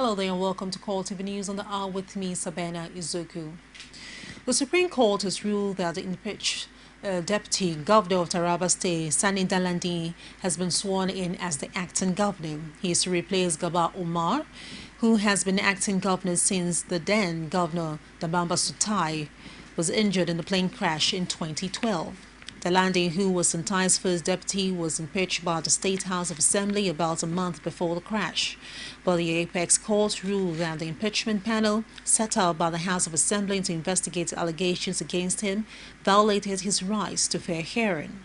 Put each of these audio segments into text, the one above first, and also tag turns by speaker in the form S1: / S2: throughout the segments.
S1: Hello there and welcome to CoreTV News on the hour with me, Sabena Izoku. The Supreme Court has ruled that the impeached Deputy Governor of Taraba State, Sani Dalandi, has been sworn in as the acting governor. He is to replace Gaba Omar, who has been acting governor since the then governor, Dambamba Sutai, was injured in the plane crash in 2012. Dalandi, who was Santai's first deputy, was impeached by the State House of Assembly about a month before the crash. But the Apex Court ruled that the impeachment panel set up by the House of Assembly to investigate allegations against him violated his rights to fair hearing.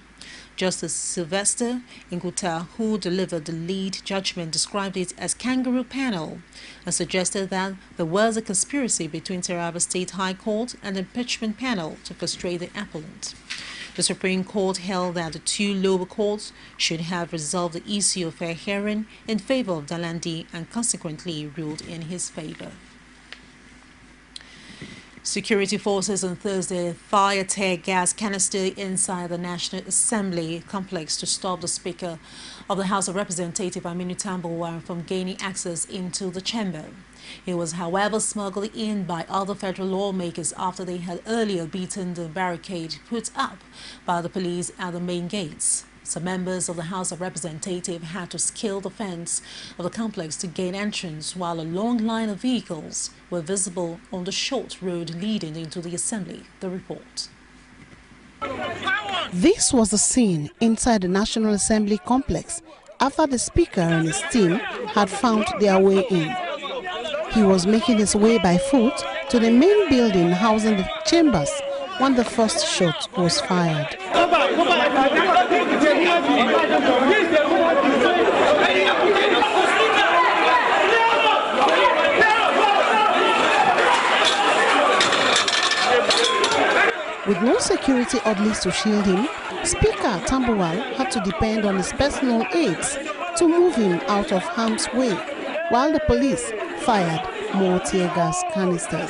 S1: Justice Sylvester Nguta, who delivered the lead judgment, described it as kangaroo panel and suggested that there was a conspiracy between Taraba State High Court and the impeachment panel to frustrate the appellant. The Supreme Court held that the two lower courts should have resolved the issue of fair hearing in favor of Dalandi and consequently ruled in his favor. Security forces on Thursday fired tear gas canister inside the National Assembly complex to stop the Speaker of the House of Representatives, Aminu Tambuwal, from gaining access into the chamber. He was, however, smuggled in by other federal lawmakers after they had earlier beaten the barricade put up by the police at the main gates. Some members of the House of Representatives had to scale the fence of the complex to gain entrance, while a long line of vehicles were visible on the short road leading into the assembly. The report.
S2: This was the scene inside the National Assembly complex after the Speaker and his team had found their way in. He was making his way by foot to the main building housing the chambers when the first shot was fired. With no security orderlies to shield him, Speaker Tambuwal had to depend on his personal aides to move him out of harm's way, while the police fired more tear gas canisters.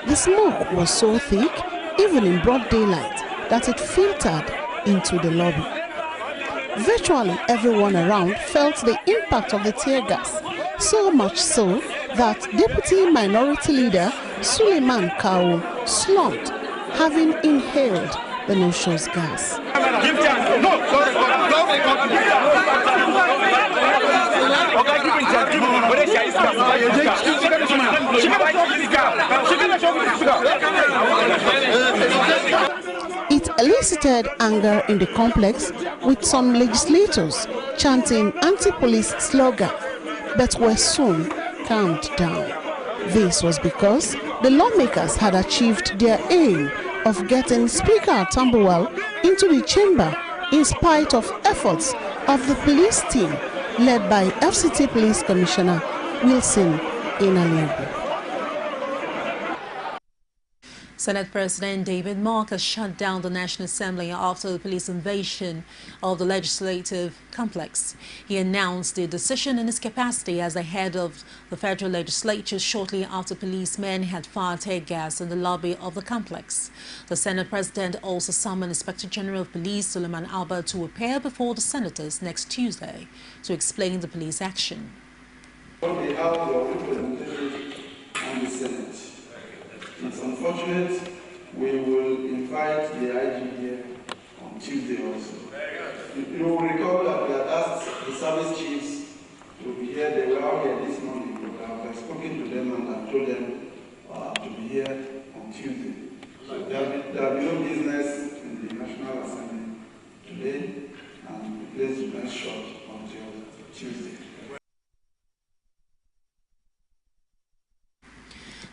S2: The smoke was so thick, even in broad daylight, that it filtered into the lobby. Virtually everyone around felt the impact of the tear gas, so much so that Deputy Minority Leader Suleiman Kawu slumped, having inhaled the noxious gas. It elicited anger in the complex, with some legislators chanting anti-police slogan, but were soon calmed down. This was because the lawmakers had achieved their aim of getting Speaker Tambuwal into the chamber in spite of efforts of the police team led by FCT Police Commissioner Wilson Inaliabu.
S1: Senate President David Mark has shut down the National Assembly after the police invasion of the legislative complex. He announced the decision in his capacity as the head of the federal legislature shortly after policemen had fired tear gas in the lobby of the complex. The Senate President also summoned Inspector General of Police Suleiman Alba to appear before the senators next Tuesday to explain the police action.
S3: On behalf of the representatives and the Senate, it's unfortunate. We will invite the IG here on Tuesday also. You will recall that we had asked the service chiefs to be here. They were out here this morning. I've spoken to them and I've told them to be here on Tuesday. So there will be no business in the National Assembly today, and the place remains shut until Tuesday.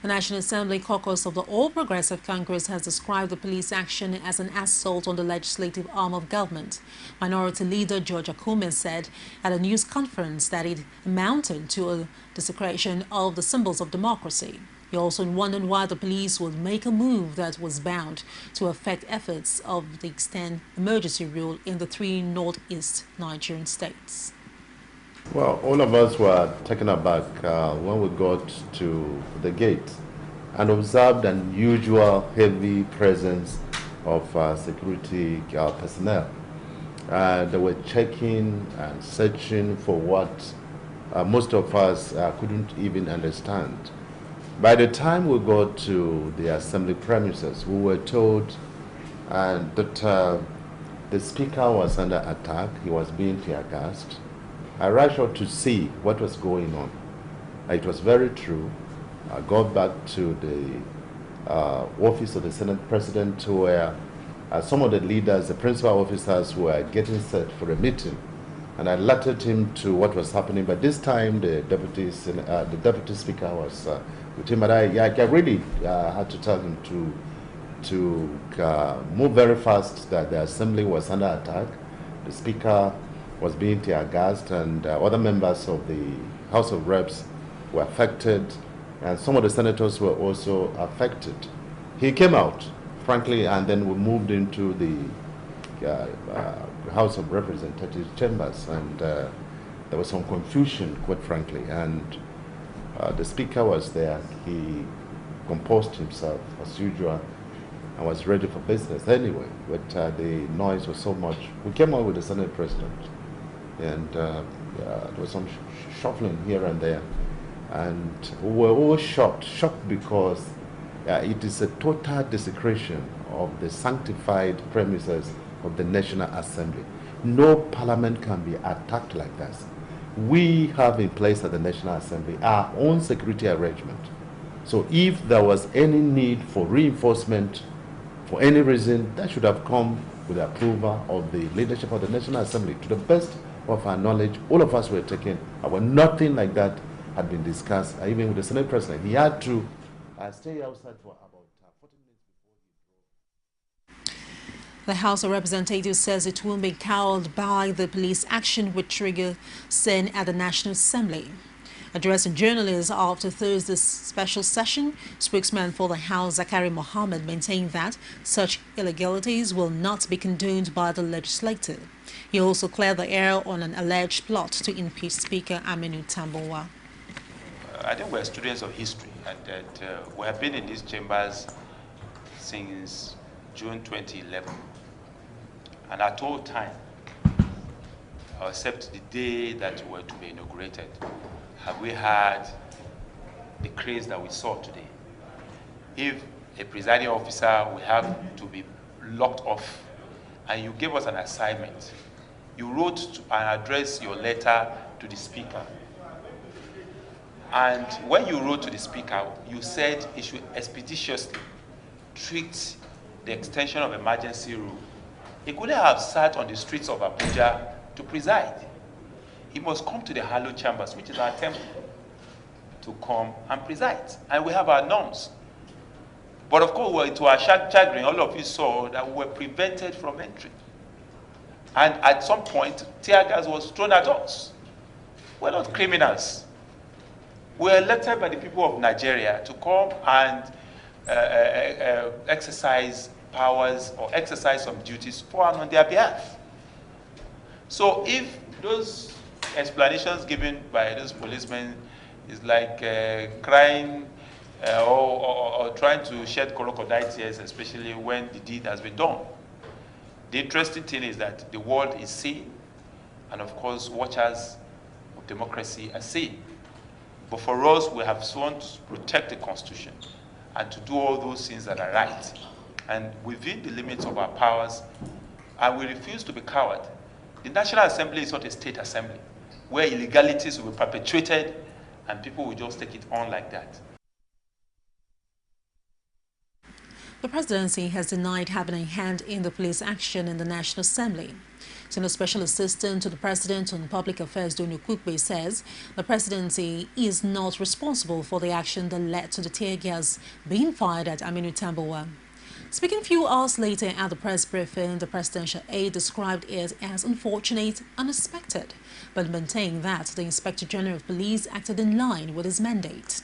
S1: The National Assembly caucus of the All Progressive Congress has described the police action as an assault on the legislative arm of government. Minority Leader George Akume said at a news conference that it amounted to a desecration of the symbols of democracy. He also wondered why the police would make a move that was bound to affect efforts of the extend emergency rule in the 3 northeast Nigerian states.
S4: Well, all of us were taken aback when we got to the gate and observed an unusual heavy presence of security personnel. They were checking and searching for what most of us couldn't even understand. By the time we got to the assembly premises, we were told that the speaker was under attack. He was being tear gassed. I rushed out to see what was going on. It was very true. I got back to the office of the Senate President, where some of the leaders, the principal officers, were getting set for a meeting. And I alerted him to what was happening. But this time, the deputy speaker was with him. But I really had to tell him to move very fast, that the assembly was under attack. The speaker was being tear gassed, and other members of the House of Reps were affected, and some of the senators were also affected. He came out, frankly, and then we moved into the House of Representatives chambers, and there was some confusion, quite frankly, and the speaker was there. He composed himself as usual and was ready for business anyway, but the noise was so much. We came out with the Senate President, and there was some shuffling here and there, and we were all shocked because it is a total desecration of the sanctified premises of the National Assembly. No parliament can be attacked like this. We have in place at the National Assembly our own security arrangement. So if there was any need for reinforcement for any reason, that should have come with the approval of the leadership of the National Assembly. To the best of our knowledge, all of us were taken. Nothing like that had been discussed. Even with the Senate President, he had to stay outside for about 40 minutes before he drove.
S1: The House of Representatives says it will be cowed by the police action which trigger sin at the National Assembly. Addressing journalists after Thursday's special session, spokesman for the House, Zakari Mohammed, maintained that such illegalities will not be condoned by the legislature. He also cleared the air on an alleged plot to impeach Speaker Aminu Tambuwal.
S5: I think we're students of history, and that we have been in these chambers since June 2011. And at all time, except the day that we were to be inaugurated, have we had the craze that we saw today. If a presiding officer will have to be locked off, and you gave us an assignment, you wrote and addressed your letter to the speaker. And when you wrote to the speaker, you said he should expeditiously treat the extension of emergency rule. He couldn't have sat on the streets of Abuja to preside. He must come to the hallowed chambers, which is our temple, to come and preside. And we have our norms. But of course, to our chagrin, all of you saw that we were prevented from entry. And at some point, tear gas was thrown at us. We're not criminals. We're elected by the people of Nigeria to come and exercise powers or exercise some duties for and on their behalf. So if those explanations given by those policemen is like crying or trying to shed crocodile tears, especially when the deed has been done. The interesting thing is that the world is seeing, and of course watchers of democracy are seeing. But for us, we have sworn to protect the Constitution and to do all those things that are right, and within the limits of our powers, and we refuse to be coward. The National Assembly is not a state assembly where illegalities will be perpetrated and people will just take it on like that.
S1: The presidency has denied having a hand in the police action in the National Assembly. Senior Special Assistant to the President on Public Affairs, Donu Kukbe, says the presidency is not responsible for the action that led to the tear gas being fired at Aminu Tambuwal. Speaking a few hours later at the press briefing, the presidential aide described it as unfortunate and unexpected, but maintained that the Inspector General of Police acted in line with his mandate.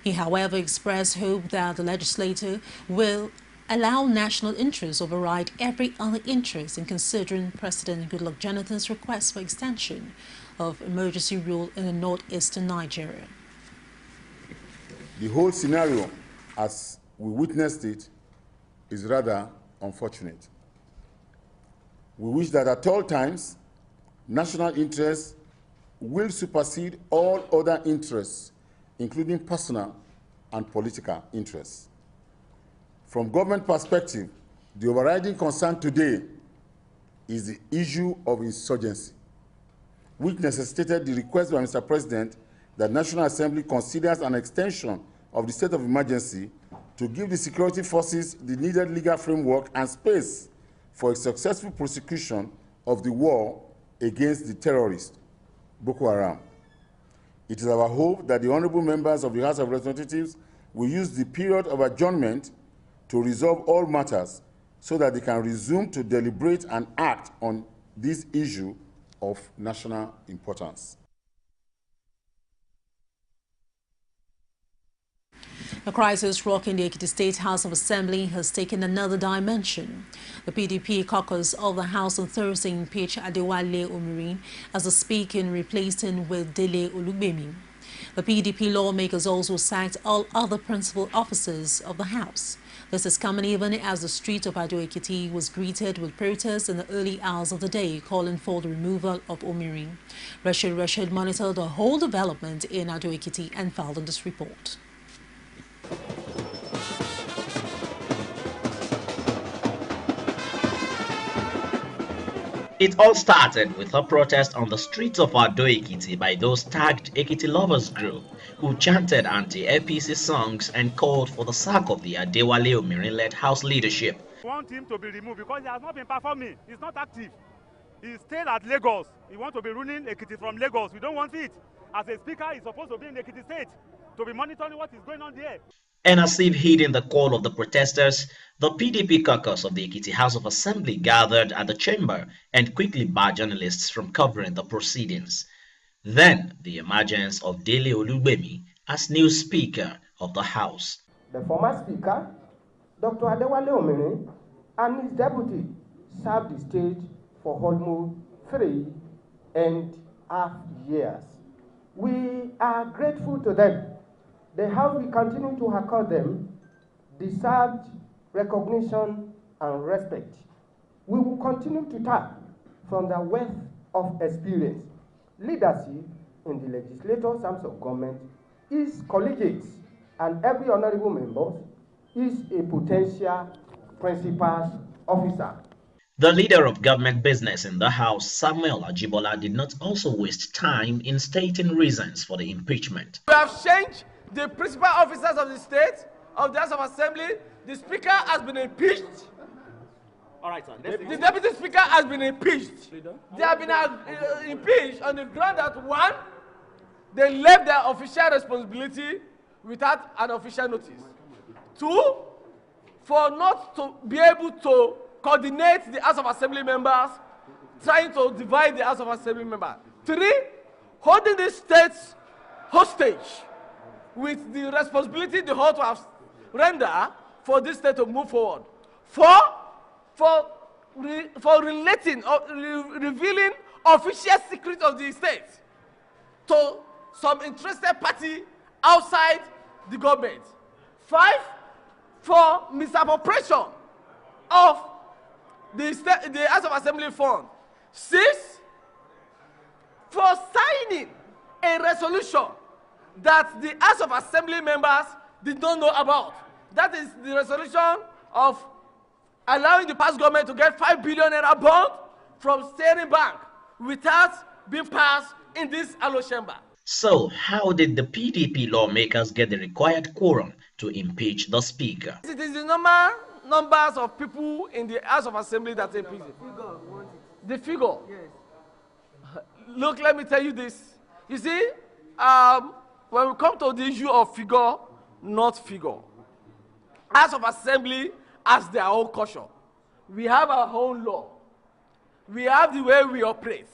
S1: He, however, expressed hope that the legislature will allow national interests override every other interest in considering President Goodluck Jonathan's request for extension of emergency rule in the northeastern Nigeria.
S6: The whole scenario, as we witnessed it, is rather unfortunate. We wish that at all times, national interests will supersede all other interests, including personal and political interests. From government perspective, the overriding concern today is the issue of insurgency, which necessitated the request by Mr. President that the National Assembly considers an extension of the state of emergency to give the security forces the needed legal framework and space for a successful prosecution of the war against the terrorist, Boko Haram. It is our hope that the honorable members of the House of Representatives will use the period of adjournment to resolve all matters so that they can resume to deliberate and act on this issue of national importance.
S1: The crisis rocking the Ekiti State House of Assembly has taken another dimension. The PDP caucus of the House on Thursday impeached Adewale Omiri as the Speaker and replaced him with Dele Olugbemi. The PDP lawmakers also sacked all other principal officers of the House. This is coming even as the street of Ado Ekiti was greeted with protests in the early hours of the day calling for the removal of Omiri. Rashid monitored the whole development in Ado Ekiti and filed on this report.
S7: It all started with a protest on the streets of Ado Ekiti by those tagged Ekiti Lovers Group, who chanted anti-APC songs and called for the sack of the Adewale Omiri-led House leadership.
S8: We want him to be removed because he has not been performing. He's not active. He's still at Lagos. He wants to be ruling Ekiti from Lagos. We don't want it. As a speaker, he's supposed to be in Ekiti State to be monitoring what is going on there.
S7: And as if heeding the call of the protesters, the PDP caucus of the Ekiti House of Assembly gathered at the chamber and quickly barred journalists from covering the proceedings. Then, the emergence of Dele Olugbemi as new Speaker of the House.
S9: The former Speaker, Dr. Adewale Omiri, and his deputy served the state for almost 3.5 years. We are grateful to them. The House will continue to accord them deserved recognition and respect. We will continue to tap from the wealth of experience. Leadership in the legislators' arms of government is collegiate, and every honorable member is a potential principal officer.
S7: The leader of government business in the House, Samuel Ajibola, did not also waste time in stating reasons for the impeachment.
S10: We have changed the principal officers of the state, of the House of Assembly. The Speaker has been impeached.
S8: All right, sir.
S10: The Deputy Speaker has been impeached. They have been impeached on the ground that, one, they left their official responsibility without an official notice. Two, for not to be able to coordinate the House of Assembly members, trying to divide the House of Assembly members. Three, holding the states hostage with the responsibility the whole to have render for this state to move forward. Four, for relating or revealing official secret of the state to some interested party outside the government. Five, for misappropriation of the House of Assembly fund. Six, for signing a resolution that the House of Assembly members did not know about. That is the resolution of allowing the past government to get 5 billion naira bond from Steering Bank without being passed in this allo chamber.
S7: So, how did the PDP lawmakers get the required quorum to impeach the Speaker?
S10: It is the normal numbers of people in the House of Assembly that impeach it. The figure. Yes. Look, let me tell you this. You see, when we come to the issue of figure, not figure, House of Assembly has their own culture. We have our own law. We have the way we operate.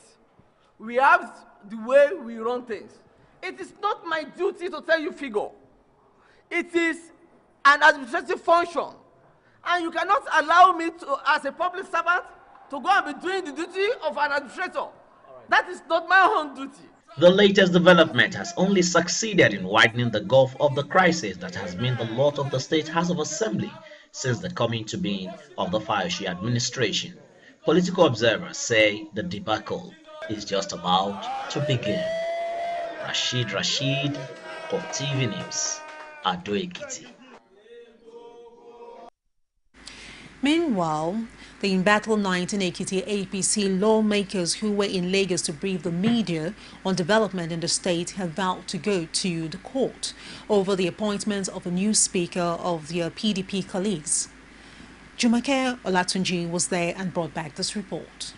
S10: We have the way we run things. It is not my duty to tell you figure. It is an administrative function. And you cannot allow me to, as a public servant, to go and be doing the duty of an administrator. That is not my own duty.
S7: The latest development has only succeeded in widening the gulf of the crisis that has been the lot of the State House of Assembly since the coming to being of the Fayose administration. Political observers say the debacle is just about to begin. Rashid, CoreTV News, Ado Ekiti.
S1: Meanwhile, the embattled 1980 APC lawmakers who were in Lagos to brief the media on development in the state have vowed to go to the court over the appointment of a new speaker of their PDP colleagues. Jumake Olatunji was there and brought back this report.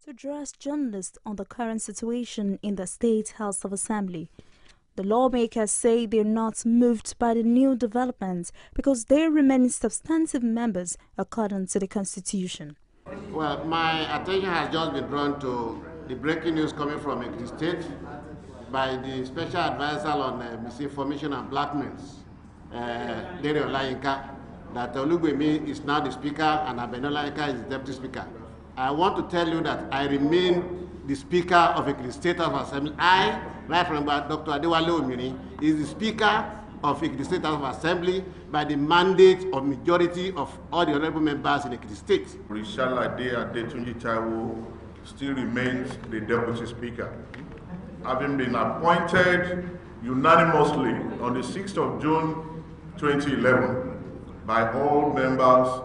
S11: To address journalists on the current situation in the State House of Assembly. The lawmakers say they're not moved by the new developments because they remain substantive members according to the Constitution.
S12: Well, my attention has just been drawn to the breaking news coming from the state by the Special Advisor on Misinformation and Blackmails, Dere Olayinka, that Olugbemi is now the Speaker and Abenola Ika is the Deputy Speaker. I want to tell you that I remain the Speaker of the State House of Assembly. I, right from Dr. Adewale Omini, is the Speaker of the State House of Assembly by the mandate of majority of all the honorable members in the state.
S13: Rishalade Adetunji Taiwo still remains the Deputy Speaker, having been appointed unanimously on the 6th of June 2011 by all members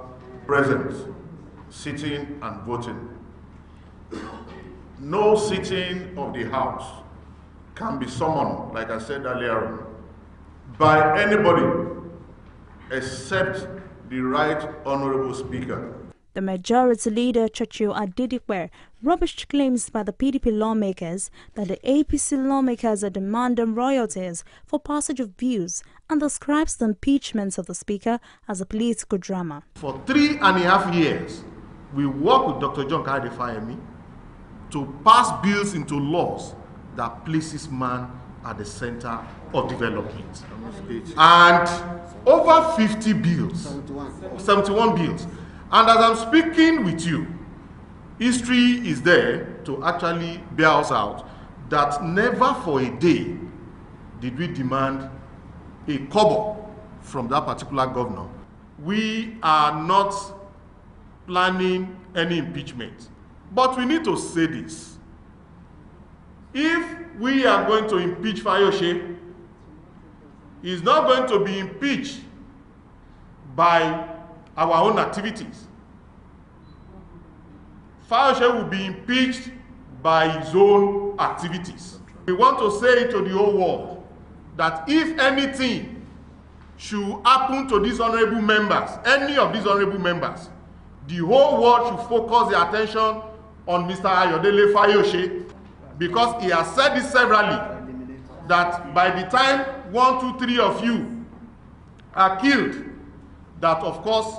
S13: present, sitting and voting. No sitting of the House can be summoned, like I said earlier, by anybody except the Right Honorable Speaker.
S11: The Majority Leader, Churchill Adedipe, rubbished claims by the PDP lawmakers that the APC lawmakers are demanding royalties for passage of bills and describes the impeachment of the Speaker as a political drama.
S14: For 3.5 years, we worked with Dr. John Kadefayemi to pass bills into laws that places man at the center of development. And over 50 bills, 71 bills. And as I'm speaking with you, history is there to actually bear us out that never for a day did we demand a kobo from that particular governor. We are not planning any impeachment. But we need to say this. If we are going to impeach Fayose, he's not going to be impeached by our own activities. Fayose will be impeached by his own activities. We want to say to the whole world that if anything should happen to these honorable members, any of these honorable members, the whole world should focus their attention on Mr. Ayodele Fayose, because he has said this severally, that by the time 1, 2, 3 of you are killed, that of course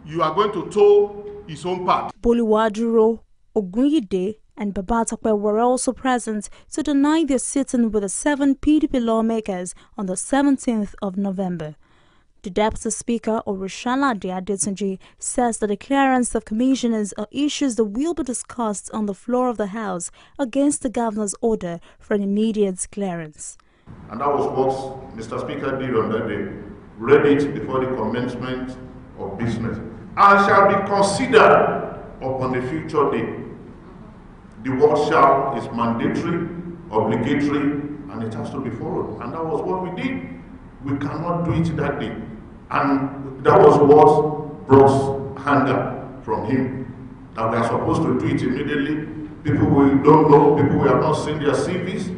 S14: you are going to toe his own path.
S11: Boluwaduro, Ogunyide, and Babatokwe were also present to deny their sitting with the 7 PDP lawmakers on the 17th of November. The Deputy Speaker, Rishalade Adetunji, says that the clearance of commissioners are issues that will be discussed on the floor of the House against the Governor's order for an immediate clearance.
S13: And that was what Mr. Speaker did on that day. Read it before the commencement of business and shall be considered upon a future day. The word shall is mandatory, obligatory, and it has to be followed. And that was what we did. We cannot do it that day. And that was what brought anger from him. That we are supposed to do it immediately. People we don't know, people we have not seen their CVs.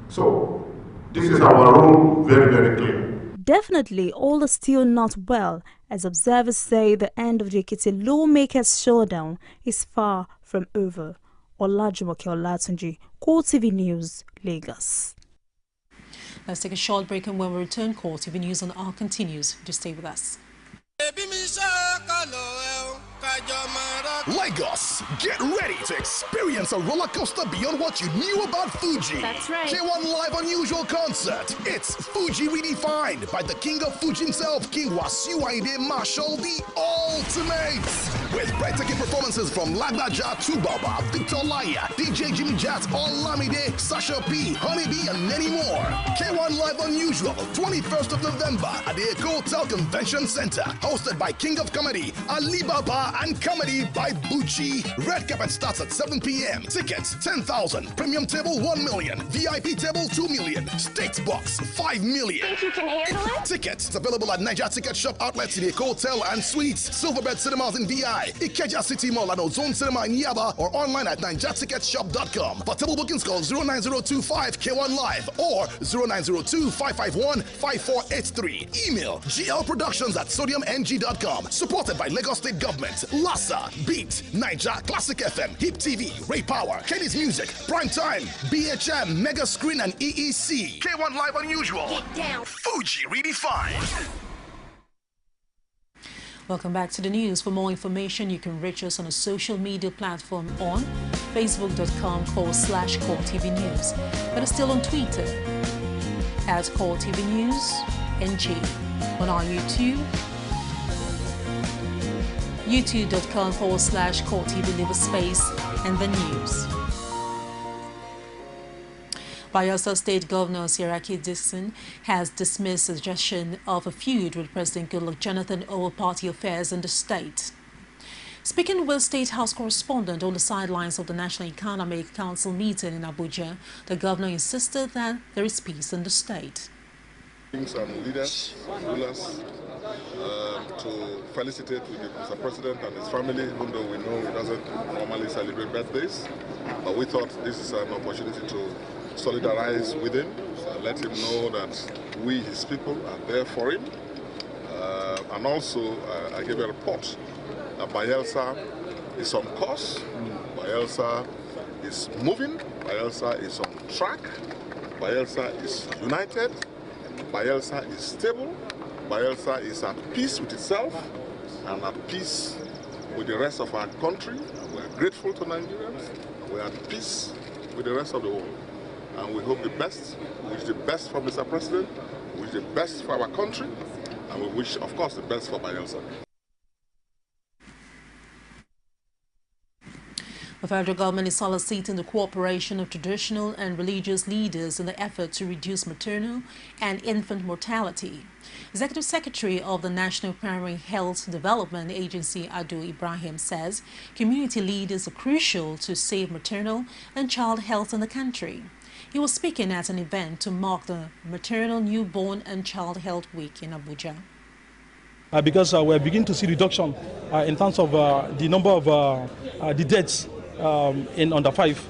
S13: So, this is our role, very, very clear.
S11: Definitely, all is still not well, as observers say the end of the Ekiti lawmakers' showdown is far from over. Olajumoke Olatunji, CoreTV News, Lagos.
S1: Let's take a short break, and when we return, CoreTV News on R continues. Just stay with us.
S15: Lagos, get ready to experience a roller coaster beyond what you knew about Fuji.
S11: That's right.
S15: K1 Live Unusual Concert. It's Fuji Redefined by the king of Fuji himself, King Wasiu Ayinde Marshall, the ultimate. with breathtaking performances from Lagbaja, Tubaba, Victor Laya, DJ Jimmy Jazz, Olamide, Sasha P, Honeybee, and many more. K1 Live Unusual, 21st of November at the Eco Hotel Convention Center, hosted by King of Comedy, Alibaba, and Comedy by Bucci. Red carpet starts at 7 p.m. Tickets 10,000. Premium table 1 million. VIP table 2 million. State box 5 million.
S16: Think you can handle it?
S15: Tickets available at Niger Ticket Shop outlets in the Eco Hotel and Suites, Silverbed Cinemas in VI, Ikeja City Mall and Ozone Cinema in Yaba, or online at NigerTicketShop.com. For table bookings, call 09025 K1 Live or 09025 551-5483. Email glproductions@sodiumng.com. Supported by Lagos State Government, Lassa, Beat, Niger, Classic FM, Hip TV, Ray Power, Kenny's Music, Prime Time, BHM, Mega Screen, and EEC. K1 Live Unusual.
S16: Get down.
S15: Fuji Redefined.
S1: Welcome back to the news. For more information, you can reach us on a social media platform on facebook.com/CoreTV News, but it's still on Twitter at CoreTV News NG, on our youtube.com/CoreTV Space and the news. Bayelsa State Governor Siraki Dixon has dismissed suggestion of a feud with President Goodluck Jonathan over party affairs in the state. Speaking with State House correspondent on the sidelines of the National Economic Council meeting in Abuja, the governor insisted that there is peace in the state.
S17: And leaders, rulers, to felicitate with Mr. President and his family, even though we know he doesn't normally celebrate birthdays. But we thought this is an opportunity to solidarize with him, let him know that we, his people, are there for him. And also, I gave a report that Bayelsa is on course, Bayelsa is moving, Bayelsa is on track, Bayelsa is united, Bayelsa is stable, Bayelsa is at peace with itself and at peace with the rest of our country. We are grateful to Nigerians, we are at peace with the rest of the world. And we hope the best, we wish the best for Mr. President, we wish the best for our country, and we wish, of course, the best for Bayelsa.
S1: The federal government is soliciting the cooperation of traditional and religious leaders in the effort to reduce maternal and infant mortality. Executive Secretary of the National Primary Health Development Agency, Adu Ibrahim, says community leaders are crucial to save maternal and child health in the country. He was speaking at an event to mark the Maternal, Newborn and Child Health Week in Abuja.
S18: Because we're beginning to see reduction in terms of the number of the deaths in under 5.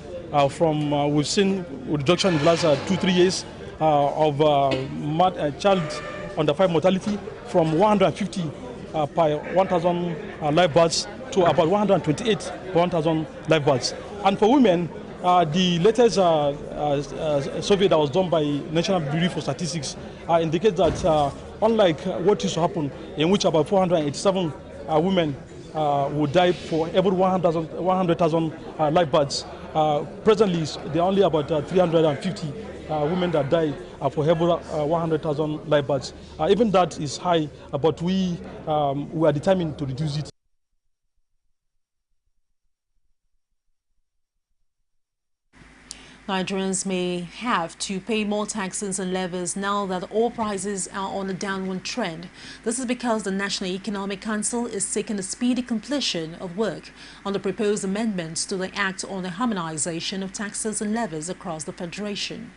S18: We've seen reduction in the last 2-3 years of child under 5 mortality from 150 per 1,000 live births to about 128 per 1,000 live births. And for women, the latest survey that was done by National Bureau for Statistics indicates that unlike what used to happen, in which about 487 women would die for every 100,000 live births, presently there are only about 350 women that die for every 100,000 live births. Even that is high, but we are determined to reduce it.
S1: Nigerians may have to pay more taxes and levies now that oil prices are on a downward trend. This is because the National Economic Council is seeking a speedy completion of work on the proposed amendments to the Act on the Harmonization of Taxes and Levies across the Federation.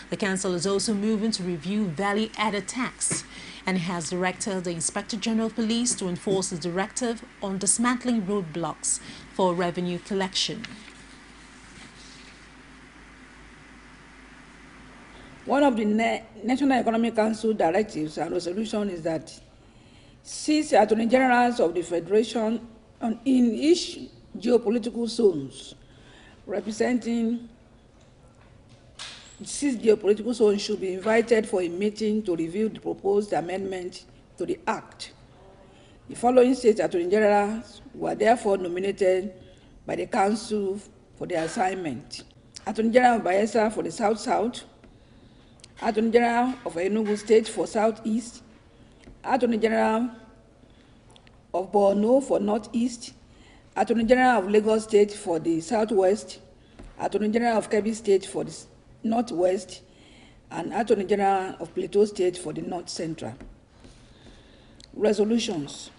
S1: The Council is also moving to review value-added tax and has directed the Inspector General of Police to enforce the directive on dismantling roadblocks for revenue collection.
S19: One of the National Economic Council directives and resolution is that 6 Attorney Generals of the Federation in each geopolitical zones, representing 6 geopolitical zones, should be invited for a meeting to review the proposed amendment to the Act. The following 6 Attorney Generals were therefore nominated by the Council for the assignment: Attorney General of Bayelsa for the South-South, Attorney General of Enugu State for Southeast, Attorney General of Borno for Northeast, Attorney General of Lagos State for the Southwest, Attorney General of Kebbi State for the Northwest, and Attorney General of Plateau State for the North Central. Resolutions.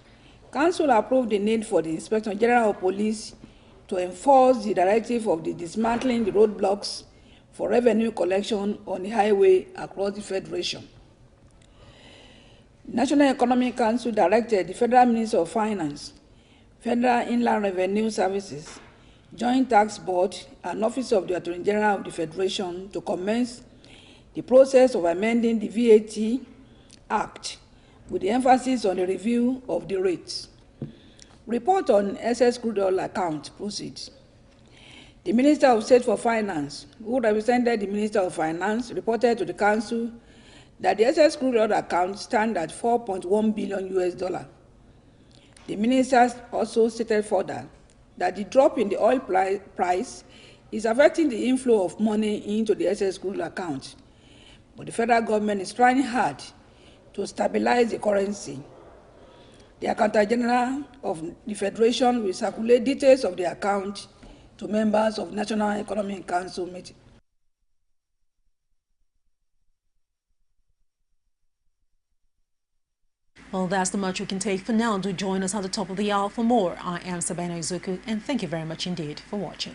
S19: Council approved the need for the Inspector General of Police to enforce the directive of the dismantling the roadblocks for revenue collection on the highway across the Federation. National Economic Council directed the Federal Minister of Finance, Federal Inland Revenue Services, Joint Tax Board, and Office of the Attorney General of the Federation to commence the process of amending the VAT Act with the emphasis on the review of the rates. Report on excess crude oil account proceeds. The Minister of State for Finance, who represented the Minister of Finance, reported to the Council that the excess crude oil account stands at $4.1 billion. The Minister also stated further that the drop in the oil price is affecting the inflow of money into the excess crude oil account, but the federal government is trying hard to stabilize the currency. The Accountant General of the Federation will circulate details of the account to members of National Economic Council meeting.
S1: Well, that's the much we can take for now. Do join us at the top of the hour for more. I am Sabina Izuku, and thank you very much indeed for watching.